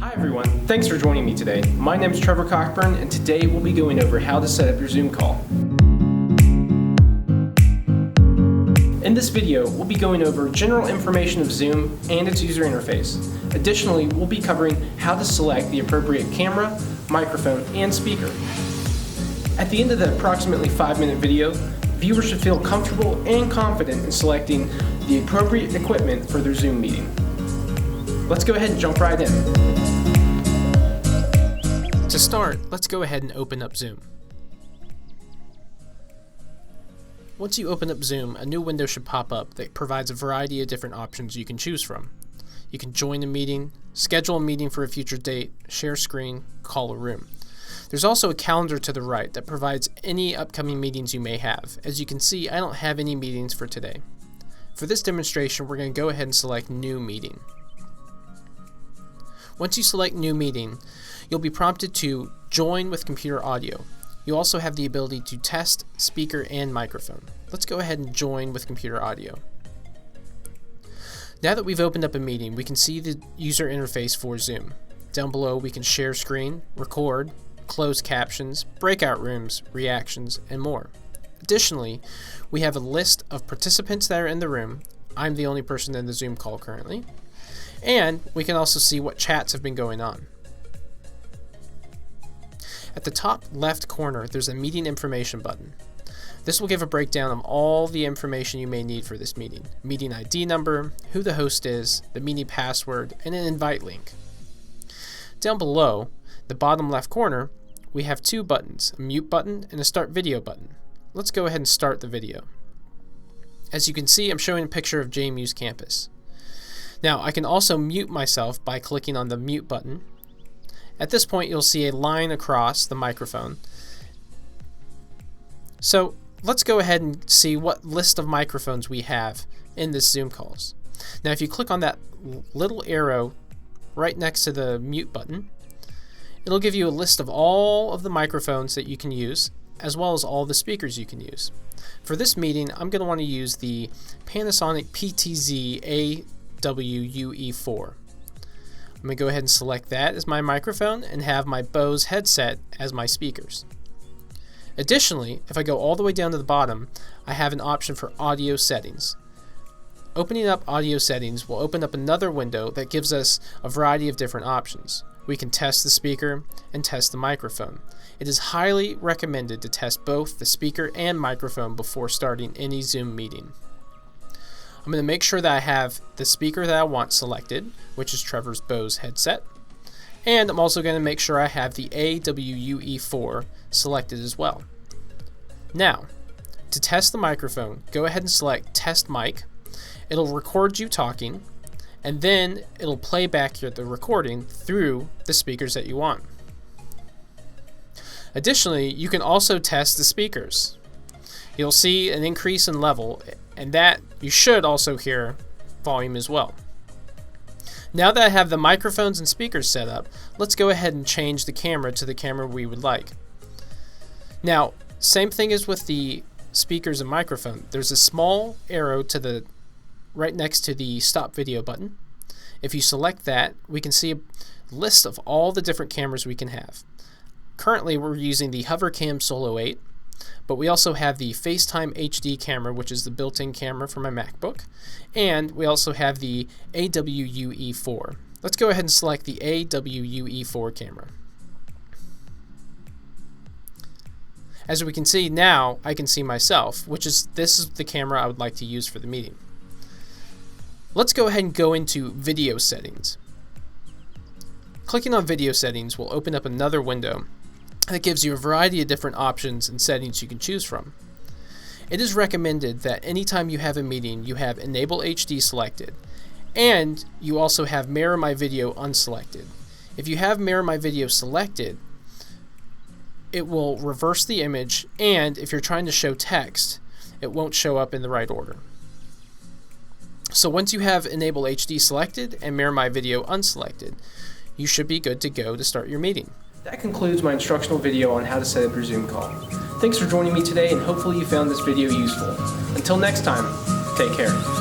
Hi everyone, thanks for joining me today. My name is Trevor Cockburn and today we'll be going over how to set up your Zoom call. In this video, we'll be going over general information of Zoom and its user interface. Additionally, we'll be covering how to select the appropriate camera, microphone, and speaker. At the end of the approximately 5-minute video, viewers should feel comfortable and confident in selecting the appropriate equipment for their Zoom meeting. Let's go ahead and jump right in. To start, let's go ahead and open up Zoom. Once you open up Zoom, a new window should pop up that provides a variety of different options you can choose from. You can join a meeting, schedule a meeting for a future date, share screen, call a room. There's also a calendar to the right that provides any upcoming meetings you may have. As you can see, I don't have any meetings for today. For this demonstration, we're going to go ahead and select New Meeting. Once you select New Meeting, you'll be prompted to join with computer audio. You also have the ability to test speaker and microphone. Let's go ahead and join with computer audio. Now that we've opened up a meeting, we can see the user interface for Zoom. Down below, we can share screen, record, close captions, breakout rooms, reactions, and more. Additionally, we have a list of participants that are in the room. I'm the only person in the Zoom call currently. And we can also see what chats have been going on. At the top left corner, there's a meeting information button. This will give a breakdown of all the information you may need for this meeting. Meeting ID number, who the host is, the meeting password, and an invite link. Down below, the bottom left corner, we have two buttons, a mute button and a start video button. Let's go ahead and start the video. As you can see, I'm showing a picture of JMU's campus. Now, I can also mute myself by clicking on the mute button. At this point, you'll see a line across the microphone. So let's go ahead and see what list of microphones we have in this Zoom calls. Now, if you click on that little arrow right next to the mute button, it'll give you a list of all of the microphones that you can use, as well as all the speakers you can use. For this meeting, I'm going to want to use the Panasonic PTZ AWUE4. I'm going to go ahead and select that as my microphone and have my Bose headset as my speakers. Additionally, if I go all the way down to the bottom, I have an option for audio settings. Opening up audio settings will open up another window that gives us a variety of different options. We can test the speaker and test the microphone. It is highly recommended to test both the speaker and microphone before starting any Zoom meeting. I'm going to make sure that I have the speaker that I want selected, which is Trevor's Bose headset. And I'm also going to make sure I have the AWUE4 selected as well. Now, to test the microphone, go ahead and select Test Mic. It'll record you talking, and then it'll play back the recording through the speakers that you want. Additionally, you can also test the speakers. You'll see an increase in level, and that you should also hear volume as well. Now that I have the microphones and speakers set up, let's go ahead and change the camera to the camera we would like. Now, same thing as with the speakers and microphone. There's a small arrow to the right next to the stop video button. If you select that, we can see a list of all the different cameras we can have. Currently, we're using the HoverCam Solo 8. But we also have the FaceTime HD camera, which is the built-in camera for my MacBook, and we also have the AWUE4. Let's go ahead and select the AWUE4 camera. As we can see now, I can see myself, this is the camera I would like to use for the meeting. Let's go ahead and go into video settings. Clicking on video settings will open up another window that gives you a variety of different options and settings you can choose from. It is recommended that anytime you have a meeting, you have Enable HD selected, and you also have Mirror My Video unselected. If you have Mirror My Video selected, it will reverse the image, and if you're trying to show text, it won't show up in the right order. So once you have Enable HD selected and Mirror My Video unselected, you should be good to go to start your meeting. That concludes my instructional video on how to set up your Zoom call. Thanks for joining me today, and hopefully you found this video useful. Until next time, take care.